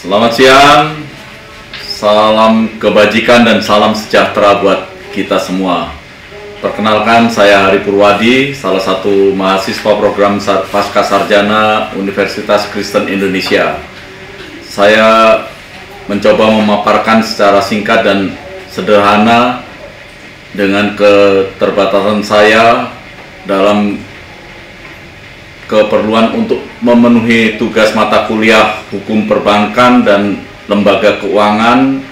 Selamat siang, salam kebajikan dan salam sejahtera buat kita semua. Perkenalkan, saya Hari Purwadi, salah satu mahasiswa program Pasca Sarjana Universitas Kristen Indonesia. Saya mencoba memaparkan secara singkat dan sederhana dengan keterbatasan saya dalam keperluan untuk memenuhi tugas mata kuliah hukum perbankan dan lembaga keuangan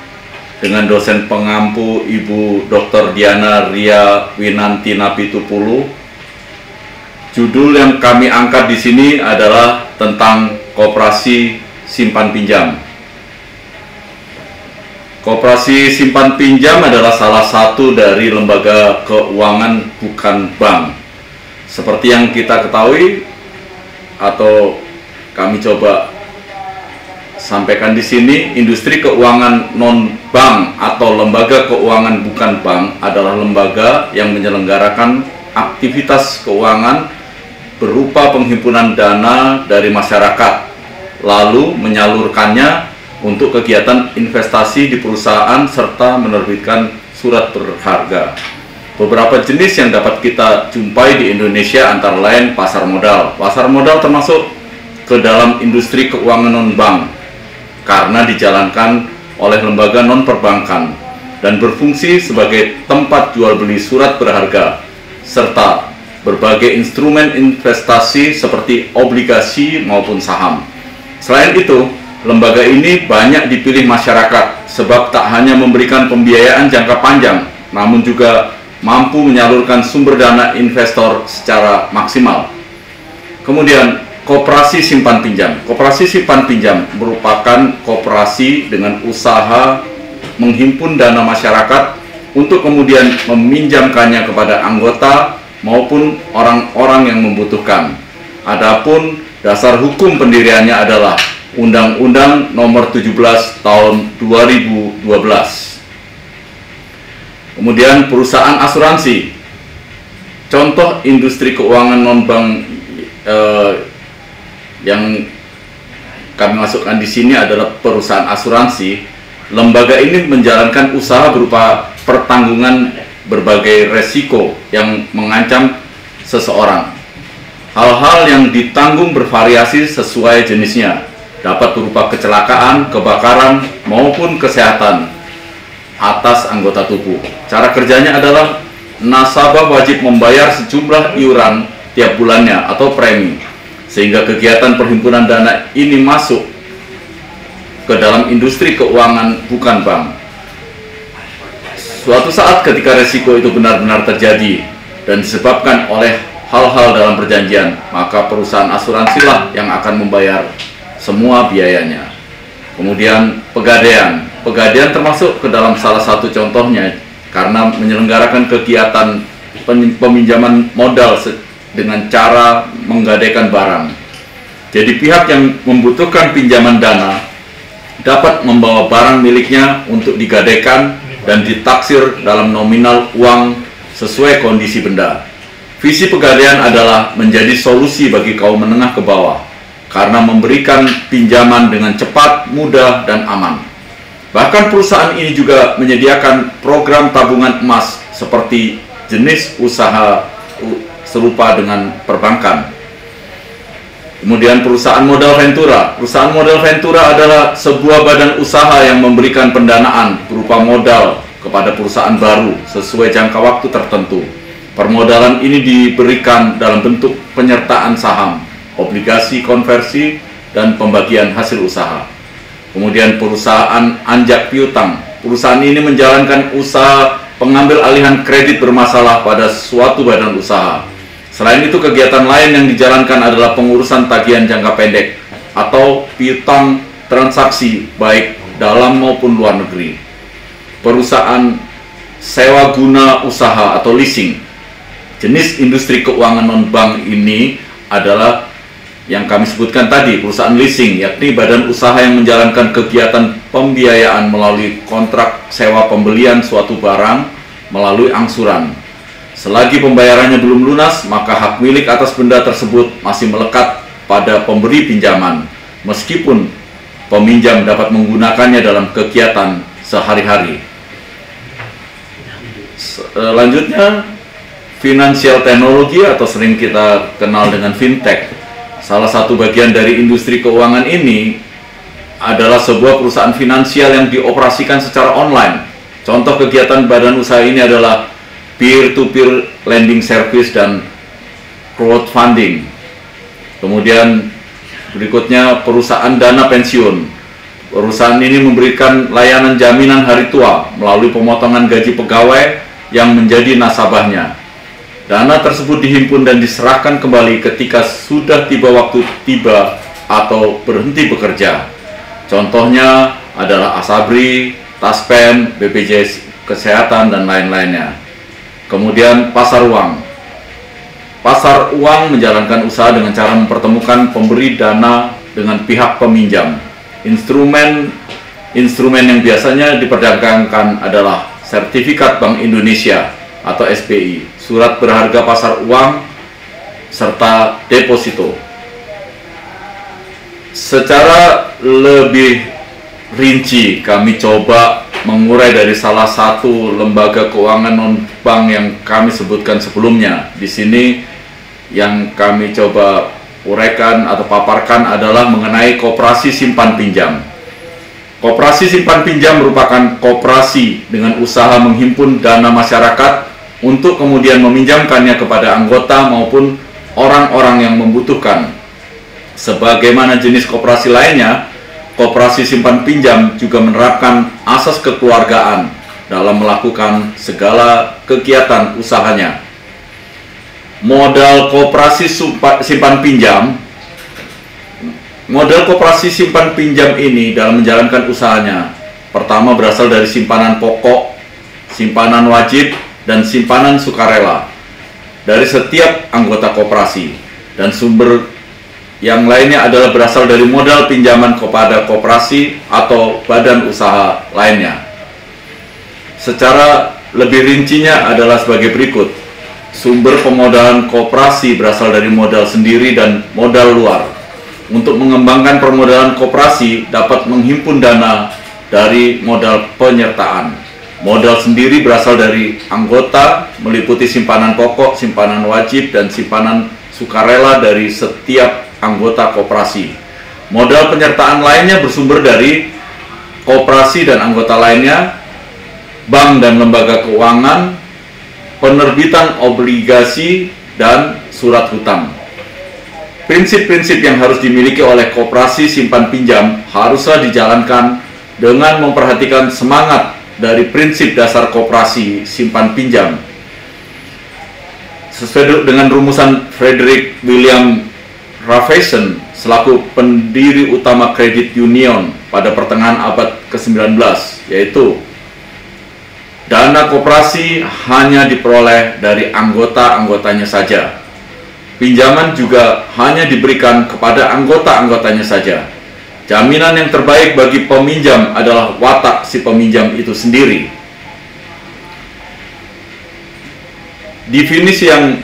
dengan dosen pengampu Ibu Dr. Diana Ria Winanti Napitupulu. Judul yang kami angkat di sini adalah tentang koperasi simpan pinjam. Koperasi simpan pinjam adalah salah satu dari lembaga keuangan bukan bank. Seperti yang kita ketahui, atau kami coba sampaikan di sini, industri keuangan non-bank atau lembaga keuangan bukan bank adalah lembaga yang menyelenggarakan aktivitas keuangan berupa penghimpunan dana dari masyarakat, lalu menyalurkannya untuk kegiatan investasi di perusahaan serta menerbitkan surat berharga. Beberapa jenis yang dapat kita jumpai di Indonesia antara lain pasar modal. Pasar modal termasuk ke dalam industri keuangan non-bank karena dijalankan oleh lembaga non-perbankan dan berfungsi sebagai tempat jual beli surat berharga serta berbagai instrumen investasi seperti obligasi maupun saham. Selain itu, lembaga ini banyak dipilih masyarakat sebab tak hanya memberikan pembiayaan jangka panjang, namun juga mampu menyalurkan sumber dana investor secara maksimal. Kemudian, koperasi simpan pinjam. Koperasi simpan pinjam merupakan koperasi dengan usaha menghimpun dana masyarakat untuk kemudian meminjamkannya kepada anggota maupun orang-orang yang membutuhkan. Adapun dasar hukum pendiriannya adalah Undang-Undang Nomor 17 Tahun 2012. Kemudian perusahaan asuransi. Contoh industri keuangan non-bank yang kami masukkan di sini adalah perusahaan asuransi. Lembaga ini menjalankan usaha berupa pertanggungan berbagai resiko yang mengancam seseorang. Hal-hal yang ditanggung bervariasi sesuai jenisnya, dapat berupa kecelakaan, kebakaran, maupun kesehatan atas anggota tubuh. Cara kerjanya adalah nasabah wajib membayar sejumlah iuran tiap bulannya atau premi, sehingga kegiatan perhimpunan dana ini masuk ke dalam industri keuangan bukan bank. Suatu saat ketika resiko itu benar-benar terjadi dan disebabkan oleh hal-hal dalam perjanjian, maka perusahaan asuransilah yang akan membayar semua biayanya. Kemudian pegadaian. Pegadaian termasuk ke dalam salah satu contohnya karena menyelenggarakan kegiatan peminjaman modal dengan cara menggadaikan barang. Jadi pihak yang membutuhkan pinjaman dana dapat membawa barang miliknya untuk digadaikan dan ditaksir dalam nominal uang sesuai kondisi benda. Visi pegadaian adalah menjadi solusi bagi kaum menengah ke bawah karena memberikan pinjaman dengan cepat, mudah, dan aman. Bahkan perusahaan ini juga menyediakan program tabungan emas seperti jenis usaha serupa dengan perbankan. Kemudian perusahaan modal ventura. Perusahaan modal ventura adalah sebuah badan usaha yang memberikan pendanaan berupa modal kepada perusahaan baru sesuai jangka waktu tertentu. Permodalan ini diberikan dalam bentuk penyertaan saham, obligasi konversi, dan pembagian hasil usaha. Kemudian perusahaan anjak piutang. Perusahaan ini menjalankan usaha pengambil alihan kredit bermasalah pada suatu badan usaha. Selain itu, kegiatan lain yang dijalankan adalah pengurusan tagihan jangka pendek atau piutang transaksi baik dalam maupun luar negeri. Perusahaan sewa guna usaha atau leasing. Jenis industri keuangan non-bank ini adalah yang kami sebutkan tadi, perusahaan leasing, yakni badan usaha yang menjalankan kegiatan pembiayaan melalui kontrak sewa pembelian suatu barang melalui angsuran. Selagi pembayarannya belum lunas, maka hak milik atas benda tersebut masih melekat pada pemberi pinjaman, meskipun peminjam dapat menggunakannya dalam kegiatan sehari-hari. Selanjutnya, financial technology atau sering kita kenal dengan fintech. Salah satu bagian dari industri keuangan ini adalah sebuah perusahaan finansial yang dioperasikan secara online. Contoh kegiatan badan usaha ini adalah peer-to-peer lending service dan crowdfunding. Kemudian berikutnya perusahaan dana pensiun. Perusahaan ini memberikan layanan jaminan hari tua melalui pemotongan gaji pegawai yang menjadi nasabahnya. Dana tersebut dihimpun dan diserahkan kembali ketika sudah tiba waktu tiba atau berhenti bekerja. Contohnya adalah Asabri, Taspen, BPJS Kesehatan, dan lain-lainnya. Kemudian pasar uang. Pasar uang menjalankan usaha dengan cara mempertemukan pemberi dana dengan pihak peminjam. Instrumen yang biasanya diperdagangkan adalah sertifikat Bank Indonesia atau SBI, surat berharga pasar uang, serta deposito. Secara lebih rinci, kami coba mengurai dari salah satu lembaga keuangan non-bank yang kami sebutkan sebelumnya. Di sini yang kami coba uraikan atau paparkan adalah mengenai koperasi simpan pinjam. Koperasi simpan pinjam merupakan koperasi dengan usaha menghimpun dana masyarakat untuk kemudian meminjamkannya kepada anggota maupun orang-orang yang membutuhkan. Sebagaimana jenis koperasi lainnya, koperasi simpan pinjam juga menerapkan asas kekeluargaan dalam melakukan segala kegiatan usahanya. Modal koperasi simpan pinjam. Modal koperasi simpan pinjam ini dalam menjalankan usahanya, pertama berasal dari simpanan pokok, simpanan wajib, dan simpanan sukarela dari setiap anggota koperasi, dan sumber yang lainnya adalah berasal dari modal pinjaman kepada koperasi atau badan usaha lainnya. Secara lebih rincinya adalah sebagai berikut. Sumber pemodalan koperasi berasal dari modal sendiri dan modal luar. Untuk mengembangkan permodalan koperasi dapat menghimpun dana dari modal penyertaan. Modal sendiri berasal dari anggota, meliputi simpanan pokok, simpanan wajib, dan simpanan sukarela dari setiap anggota koperasi. Modal penyertaan lainnya bersumber dari koperasi dan anggota lainnya, bank dan lembaga keuangan, penerbitan obligasi, dan surat hutang. Prinsip-prinsip yang harus dimiliki oleh koperasi simpan pinjam haruslah dijalankan dengan memperhatikan semangat dari prinsip dasar koperasi simpan pinjam. Sesuai dengan rumusan Frederick William Raffeson selaku pendiri utama Credit Union pada pertengahan abad ke-19, yaitu dana koperasi hanya diperoleh dari anggota-anggotanya saja. Pinjaman juga hanya diberikan kepada anggota-anggotanya saja. Jaminan yang terbaik bagi peminjam adalah watak si peminjam itu sendiri. Definisi yang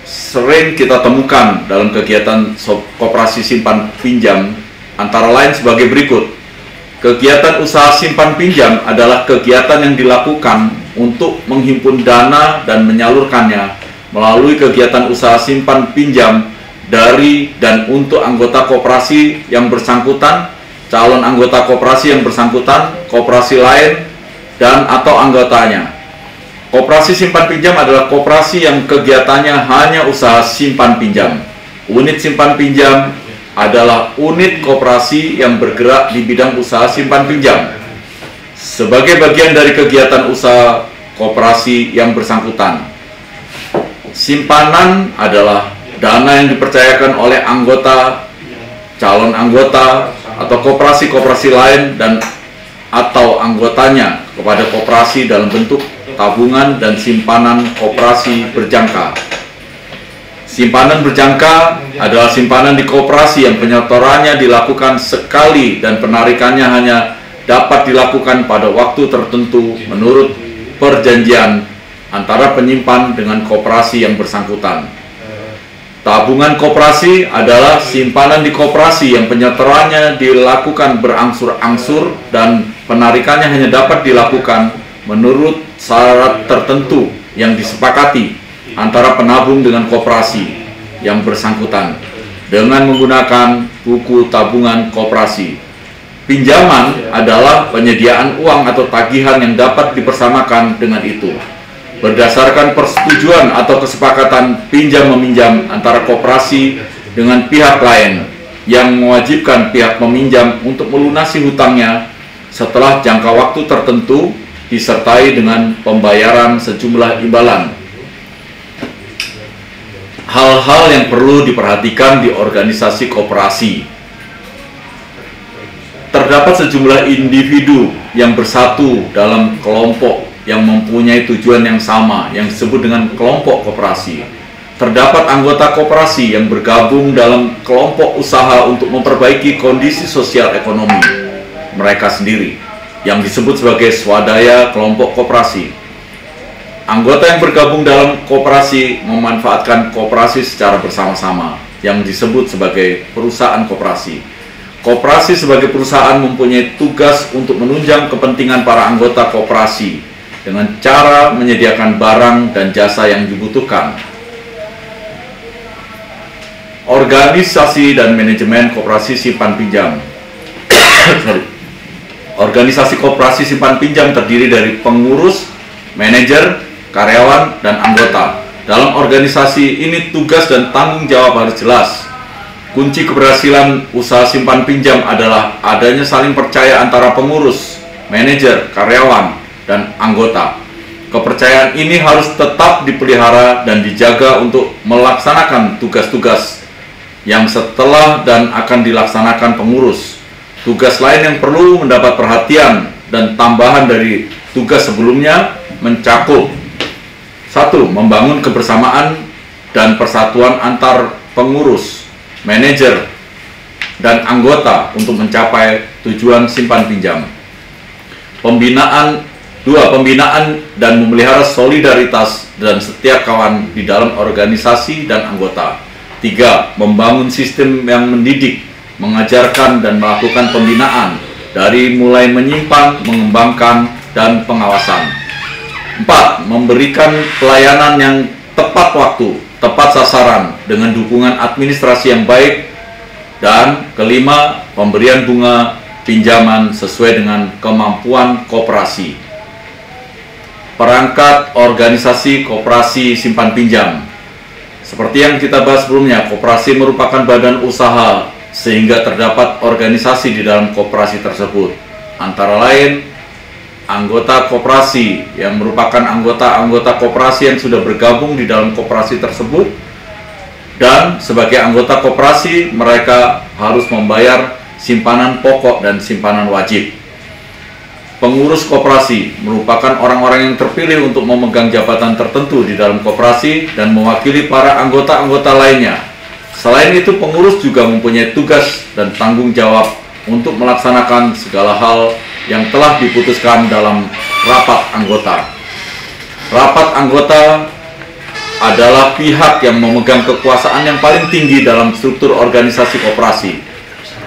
sering kita temukan dalam kegiatan koperasi simpan pinjam antara lain sebagai berikut. Kegiatan usaha simpan pinjam adalah kegiatan yang dilakukan untuk menghimpun dana dan menyalurkannya melalui kegiatan usaha simpan pinjam dari dan untuk anggota koperasi yang bersangkutan, calon anggota koperasi yang bersangkutan, koperasi lain, dan atau anggotanya. Koperasi simpan pinjam adalah koperasi yang kegiatannya hanya usaha simpan pinjam. Unit simpan pinjam adalah unit koperasi yang bergerak di bidang usaha simpan pinjam sebagai bagian dari kegiatan usaha koperasi yang bersangkutan. Simpanan adalah dana yang dipercayakan oleh anggota, calon anggota, atau koperasi-koperasi lain dan atau anggotanya kepada koperasi dalam bentuk tabungan dan simpanan koperasi berjangka. Simpanan berjangka adalah simpanan di koperasi yang penyetorannya dilakukan sekali dan penarikannya hanya dapat dilakukan pada waktu tertentu menurut perjanjian antara penyimpan dengan koperasi yang bersangkutan. Tabungan koperasi adalah simpanan di koperasi yang penyetorannya dilakukan berangsur-angsur dan penarikannya hanya dapat dilakukan menurut syarat tertentu yang disepakati antara penabung dengan koperasi yang bersangkutan dengan menggunakan buku tabungan koperasi. Pinjaman adalah penyediaan uang atau tagihan yang dapat dipersamakan dengan itu berdasarkan persetujuan atau kesepakatan pinjam-meminjam antara koperasi dengan pihak lain yang mewajibkan pihak meminjam untuk melunasi hutangnya setelah jangka waktu tertentu disertai dengan pembayaran sejumlah imbalan. Hal-hal yang perlu diperhatikan di organisasi koperasi. Terdapat sejumlah individu yang bersatu dalam kelompok yang mempunyai tujuan yang sama yang disebut dengan kelompok koperasi. Terdapat anggota koperasi yang bergabung dalam kelompok usaha untuk memperbaiki kondisi sosial ekonomi mereka sendiri yang disebut sebagai swadaya kelompok koperasi. Anggota yang bergabung dalam koperasi memanfaatkan koperasi secara bersama-sama yang disebut sebagai perusahaan koperasi. Koperasi sebagai perusahaan mempunyai tugas untuk menunjang kepentingan para anggota koperasi dengan cara menyediakan barang dan jasa yang dibutuhkan. Organisasi dan manajemen koperasi simpan pinjam. Organisasi koperasi simpan pinjam terdiri dari pengurus, manajer, karyawan, dan anggota. Dalam organisasi ini tugas dan tanggung jawab harus jelas. Kunci keberhasilan usaha simpan pinjam adalah adanya saling percaya antara pengurus, manajer, karyawan, dan anggota. Kepercayaan ini harus tetap dipelihara dan dijaga untuk melaksanakan tugas-tugas yang setelah dan akan dilaksanakan pengurus. Tugas lain yang perlu mendapat perhatian dan tambahan dari tugas sebelumnya mencakup: 1. Membangun kebersamaan dan persatuan antar pengurus, manajer, dan anggota untuk mencapai tujuan simpan pinjam. Pembinaan dan memelihara solidaritas dan setiap kawan di dalam organisasi dan anggota. 3. Membangun sistem yang mendidik, mengajarkan, dan melakukan pembinaan dari mulai menyimpan, mengembangkan, dan pengawasan. 4. Memberikan pelayanan yang tepat waktu, tepat sasaran, dengan dukungan administrasi yang baik. Dan 5. Pemberian bunga pinjaman sesuai dengan kemampuan koperasi. Perangkat organisasi koperasi simpan pinjam. Seperti yang kita bahas sebelumnya, koperasi merupakan badan usaha sehingga terdapat organisasi di dalam koperasi tersebut. Antara lain, anggota koperasi yang merupakan anggota-anggota koperasi yang sudah bergabung di dalam koperasi tersebut, dan sebagai anggota koperasi mereka harus membayar simpanan pokok dan simpanan wajib. Pengurus koperasi merupakan orang-orang yang terpilih untuk memegang jabatan tertentu di dalam koperasi dan mewakili para anggota-anggota lainnya. Selain itu, pengurus juga mempunyai tugas dan tanggung jawab untuk melaksanakan segala hal yang telah diputuskan dalam rapat anggota. Rapat anggota adalah pihak yang memegang kekuasaan yang paling tinggi dalam struktur organisasi koperasi.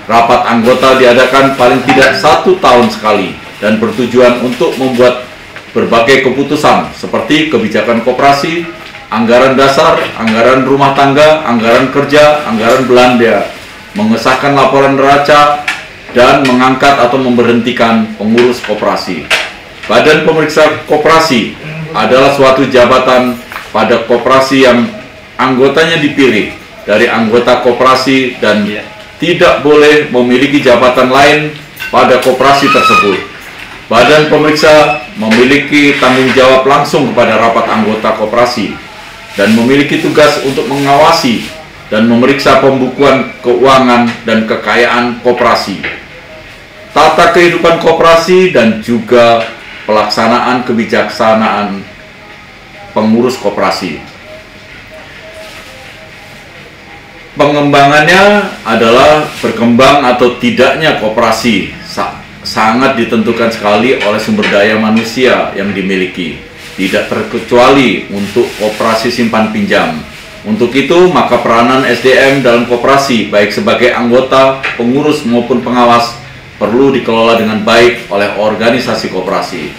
Rapat anggota diadakan paling tidak 1 tahun sekali dan bertujuan untuk membuat berbagai keputusan seperti kebijakan koperasi, anggaran dasar, anggaran rumah tangga, anggaran kerja, anggaran belanja, mengesahkan laporan neraca, dan mengangkat atau memberhentikan pengurus koperasi. Badan pemeriksa koperasi adalah suatu jabatan pada koperasi yang anggotanya dipilih dari anggota koperasi dan tidak boleh memiliki jabatan lain pada koperasi tersebut. Badan pemeriksa memiliki tanggung jawab langsung kepada rapat anggota koperasi dan memiliki tugas untuk mengawasi dan memeriksa pembukuan keuangan dan kekayaan koperasi, tata kehidupan koperasi, dan juga pelaksanaan kebijaksanaan pengurus koperasi. Pengembangannya adalah berkembang atau tidaknya koperasi sangat ditentukan sekali oleh sumber daya manusia yang dimiliki, tidak terkecuali untuk koperasi simpan pinjam. Untuk itu, maka peranan SDM dalam koperasi, baik sebagai anggota, pengurus maupun pengawas, perlu dikelola dengan baik oleh organisasi koperasi.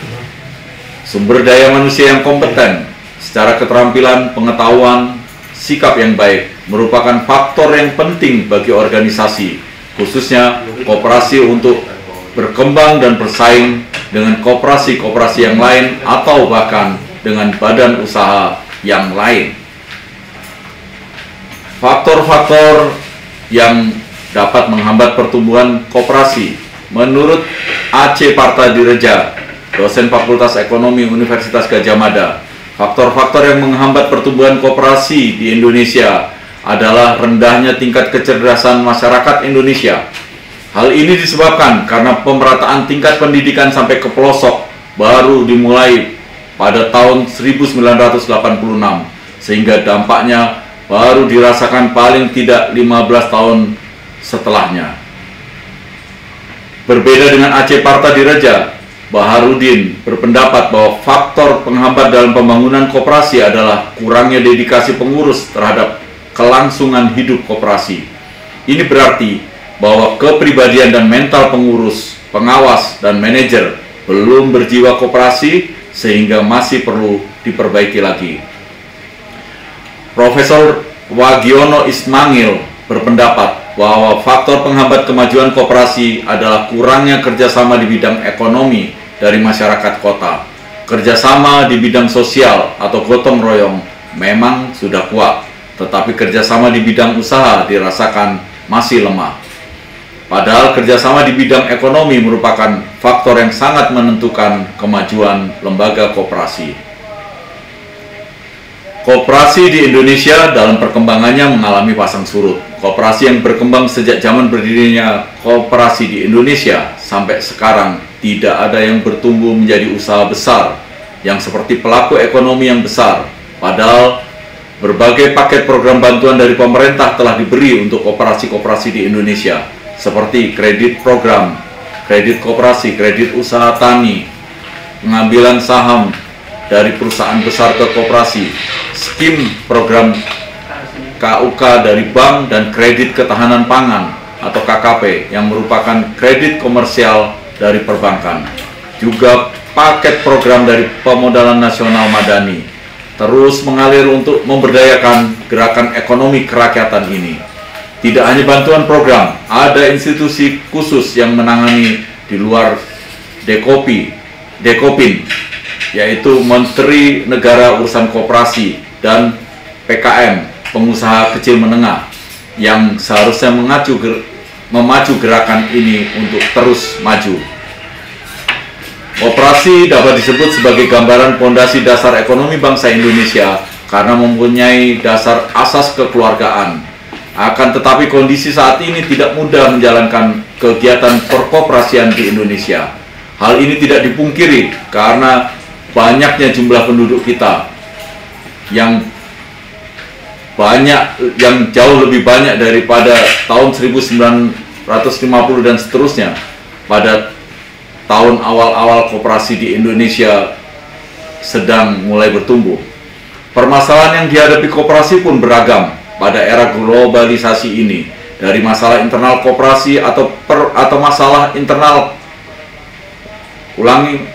Sumber daya manusia yang kompeten, secara keterampilan, pengetahuan, sikap yang baik, merupakan faktor yang penting bagi organisasi, khususnya koperasi untuk berkembang dan bersaing dengan koperasi-koperasi yang lain atau bahkan dengan badan usaha yang lain. Faktor-faktor yang dapat menghambat pertumbuhan koperasi menurut A.C. Partadireja, dosen Fakultas Ekonomi Universitas Gadjah Mada, faktor-faktor yang menghambat pertumbuhan koperasi di Indonesia adalah rendahnya tingkat kecerdasan masyarakat Indonesia. Hal ini disebabkan karena pemerataan tingkat pendidikan sampai ke pelosok baru dimulai pada tahun 1986, sehingga dampaknya baru dirasakan paling tidak 15 tahun setelahnya. Berbeda dengan A.C. Partadireja, Baharudin berpendapat bahwa faktor penghambat dalam pembangunan koperasi adalah kurangnya dedikasi pengurus terhadap kelangsungan hidup koperasi. Ini berarti bahwa kepribadian dan mental pengurus, pengawas, dan manajer belum berjiwa koperasi sehingga masih perlu diperbaiki lagi. Profesor Wagiono Ismail berpendapat bahwa faktor penghambat kemajuan koperasi adalah kurangnya kerjasama di bidang ekonomi dari masyarakat kota. Kerjasama di bidang sosial atau gotong royong memang sudah kuat, tetapi kerjasama di bidang usaha dirasakan masih lemah. Padahal kerjasama di bidang ekonomi merupakan faktor yang sangat menentukan kemajuan lembaga koperasi. Koperasi di Indonesia dalam perkembangannya mengalami pasang surut. Koperasi yang berkembang sejak zaman berdirinya koperasi di Indonesia sampai sekarang tidak ada yang bertumbuh menjadi usaha besar yang seperti pelaku ekonomi yang besar. Padahal berbagai paket program bantuan dari pemerintah telah diberi untuk koperasi-koperasi di Indonesia, seperti kredit program, kredit koperasi, kredit usaha tani, pengambilan saham dari perusahaan besar ke koperasi, skim program KUK dari bank, dan kredit ketahanan pangan atau KKP yang merupakan kredit komersial dari perbankan. Juga paket program dari Pemodalan Nasional Madani terus mengalir untuk memberdayakan gerakan ekonomi kerakyatan ini. Tidak hanya bantuan program, ada institusi khusus yang menangani di luar Dekopin, yaitu Menteri Negara Urusan Koperasi dan PKM, pengusaha kecil menengah, yang seharusnya memacu gerakan ini untuk terus maju. Koperasi dapat disebut sebagai gambaran pondasi dasar ekonomi bangsa Indonesia karena mempunyai dasar asas kekeluargaan. Akan tetapi kondisi saat ini tidak mudah menjalankan kegiatan perkoperasian di Indonesia. Hal ini tidak dipungkiri karena banyaknya jumlah penduduk kita yang jauh lebih banyak daripada tahun 1950 dan seterusnya. Pada tahun awal-awal koperasi di Indonesia sedang mulai bertumbuh. Permasalahan yang dihadapi koperasi pun beragam pada era globalisasi ini, dari masalah internal koperasi atau masalah internal,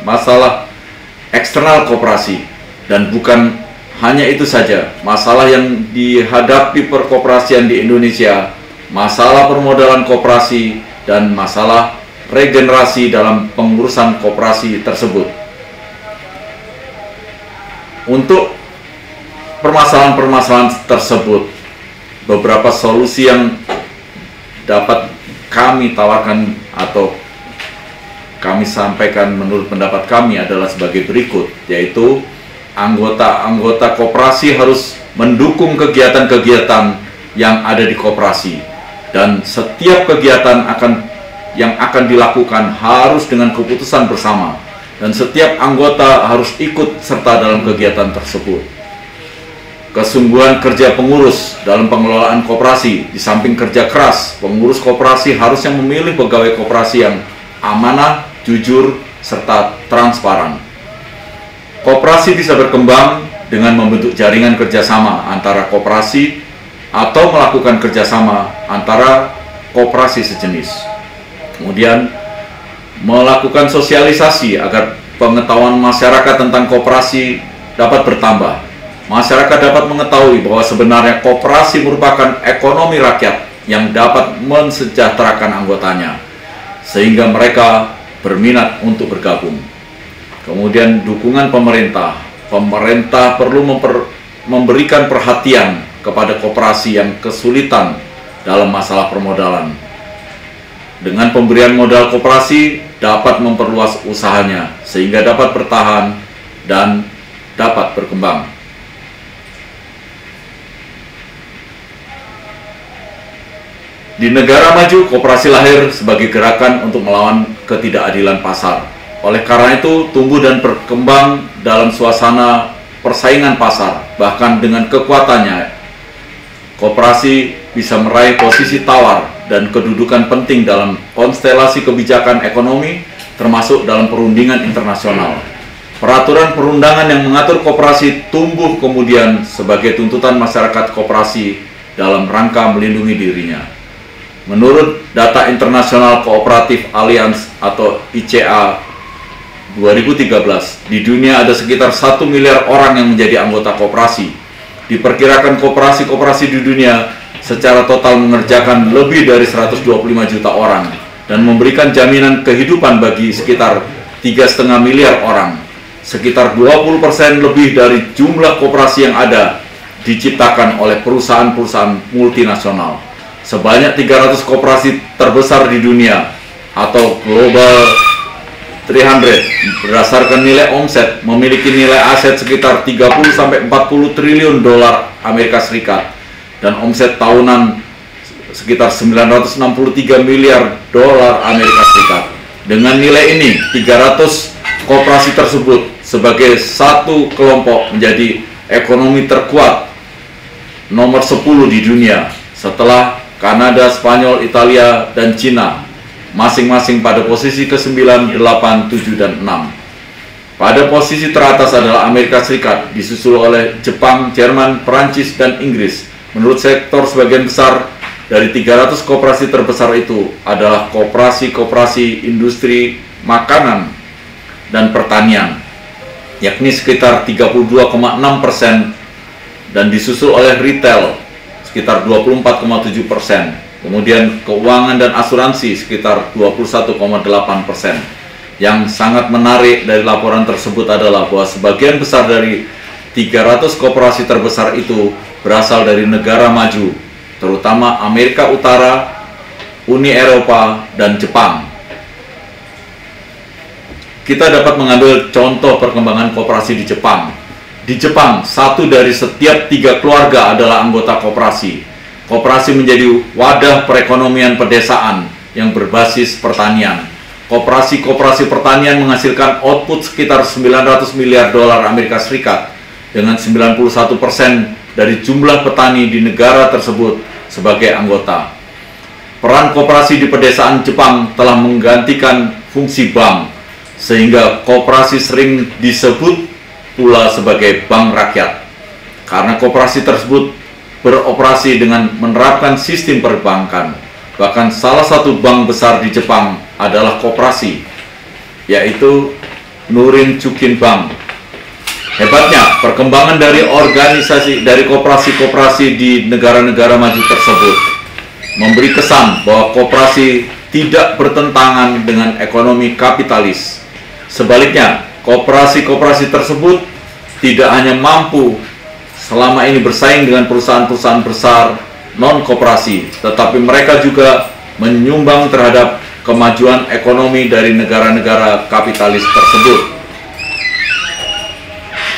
masalah eksternal koperasi. Dan bukan hanya itu saja, masalah yang dihadapi perkoperasian di Indonesia, masalah permodalan koperasi, dan masalah regenerasi dalam pengurusan koperasi tersebut. Untuk permasalahan-permasalahan tersebut, beberapa solusi yang dapat kami tawarkan atau kami sampaikan menurut pendapat kami adalah sebagai berikut, yaitu anggota-anggota koperasi harus mendukung kegiatan-kegiatan yang ada di koperasi, dan setiap kegiatan yang akan dilakukan harus dengan keputusan bersama, dan setiap anggota harus ikut serta dalam kegiatan tersebut. Kesungguhan kerja pengurus dalam pengelolaan koperasi, di samping kerja keras, pengurus koperasi harusnya memilih pegawai koperasi yang amanah, jujur, serta transparan. Koperasi bisa berkembang dengan membentuk jaringan kerjasama antara koperasi atau melakukan kerjasama antara koperasi sejenis. Kemudian melakukan sosialisasi agar pengetahuan masyarakat tentang koperasi dapat bertambah. Masyarakat dapat mengetahui bahwa sebenarnya koperasi merupakan ekonomi rakyat yang dapat mensejahterakan anggotanya, sehingga mereka berminat untuk bergabung. Kemudian dukungan pemerintah. Pemerintah perlu memberikan perhatian kepada koperasi yang kesulitan dalam masalah permodalan. Dengan pemberian modal koperasi dapat memperluas usahanya sehingga dapat bertahan dan dapat berkembang. Di negara maju, koperasi lahir sebagai gerakan untuk melawan ketidakadilan pasar. Oleh karena itu, tumbuh dan berkembang dalam suasana persaingan pasar. Bahkan dengan kekuatannya, koperasi bisa meraih posisi tawar dan kedudukan penting dalam konstelasi kebijakan ekonomi, termasuk dalam perundingan internasional. Peraturan perundangan yang mengatur koperasi tumbuh kemudian sebagai tuntutan masyarakat koperasi dalam rangka melindungi dirinya. Menurut data International Cooperative Alliance atau ICA 2013, di dunia ada sekitar 1 miliar orang yang menjadi anggota koperasi. Diperkirakan koperasi-koperasi di dunia secara total mengerjakan lebih dari 125 juta orang dan memberikan jaminan kehidupan bagi sekitar 3,5 miliar orang. Sekitar 20% lebih dari jumlah koperasi yang ada diciptakan oleh perusahaan-perusahaan multinasional. Sebanyak 300 koperasi terbesar di dunia atau Global 300 berdasarkan nilai omset memiliki nilai aset sekitar 30-40 triliun dolar Amerika Serikat dan omset tahunan sekitar 963 miliar dolar Amerika Serikat. Dengan nilai ini, 300 koperasi tersebut sebagai satu kelompok menjadi ekonomi terkuat nomor 10 di dunia setelah Kanada, Spanyol, Italia, dan Cina, masing-masing pada posisi ke-9, 8, 7, dan 6. Pada posisi teratas adalah Amerika Serikat, disusul oleh Jepang, Jerman, Perancis, dan Inggris. Menurut sektor, sebagian besar dari 300 koperasi terbesar itu adalah koperasi-koperasi industri makanan dan pertanian, yakni sekitar 32,6%, dan disusul oleh retail sekitar 24,7%. Kemudian keuangan dan asuransi sekitar 21,8%. Yang sangat menarik dari laporan tersebut adalah bahwa sebagian besar dari 300 koperasi terbesar itu berasal dari negara maju, terutama Amerika Utara, Uni Eropa, dan Jepang. Kita dapat mengambil contoh perkembangan koperasi di Jepang. Di Jepang, 1 dari setiap 3 keluarga adalah anggota koperasi. Koperasi menjadi wadah perekonomian pedesaan yang berbasis pertanian. Koperasi-koperasi pertanian menghasilkan output sekitar 900 miliar dolar Amerika Serikat dengan 91% dari jumlah petani di negara tersebut sebagai anggota. Peran koperasi di pedesaan Jepang telah menggantikan fungsi bank, sehingga koperasi sering disebut pula sebagai bank rakyat. Karena koperasi tersebut beroperasi dengan menerapkan sistem perbankan. Bahkan salah satu bank besar di Jepang adalah koperasi, yaitu Norin Chukin Bank. Hebatnya, perkembangan dari koperasi-koperasi di negara-negara maju tersebut memberi kesan bahwa koperasi tidak bertentangan dengan ekonomi kapitalis. Sebaliknya, koperasi-koperasi tersebut tidak hanya mampu selama ini bersaing dengan perusahaan-perusahaan besar non-koperasi, tetapi mereka juga menyumbang terhadap kemajuan ekonomi dari negara-negara kapitalis tersebut.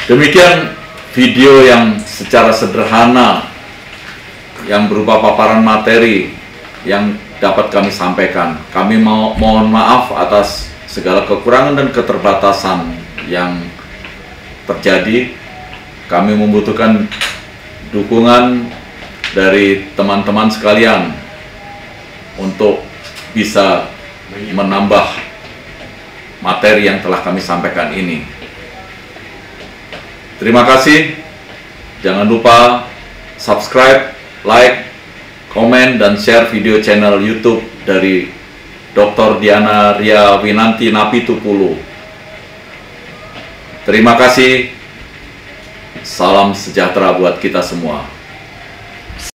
Demikian video yang secara sederhana yang berupa paparan materi yang dapat kami sampaikan. Kami mohon maaf atas segala kekurangan dan keterbatasan yang terjadi. Kami membutuhkan dukungan dari teman-teman sekalian untuk bisa menambah materi yang telah kami sampaikan ini. Terima kasih. Jangan lupa subscribe, like, komen, dan share video channel YouTube dari Dr. Diana Ria Winanti Napitupulu. Terima kasih. Salam sejahtera buat kita semua.